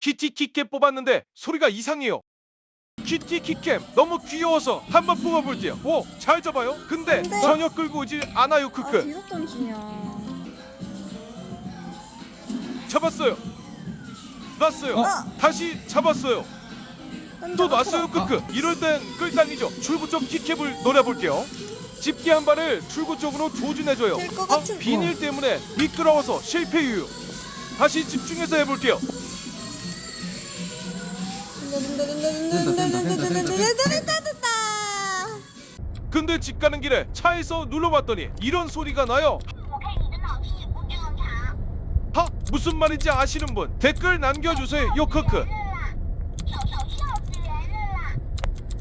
키티 키캡 뽑았는데 소리가 이상해요. 키티 키캡 너무 귀여워서 한번 뽑아볼게요. 오, 잘 잡아요. 근데 근데- 전혀 끌고 오지 않아요. 아 크크. 계속 던지냐. 잡았어요. 놨어요. 아! 다시 잡았어요. 또 놨어요. 앞으로. 크크. 이럴 땐 끌당이죠. 출구 쪽 키캡을 노려볼게요. 집게 한 발을 출구 쪽으로 조준해줘요. 될것 아, 같은- 비닐 때문에 미끄러워서 실패유. 다시 집중해서 해볼게요. 된다. 근데 집 가는 길에 차에서 눌러봤더니 이런 소리가 나요. 我看你的脑筋也不正常。 하, 무슨 말인지 아시는 분 댓글 남겨주세요. 요 크크.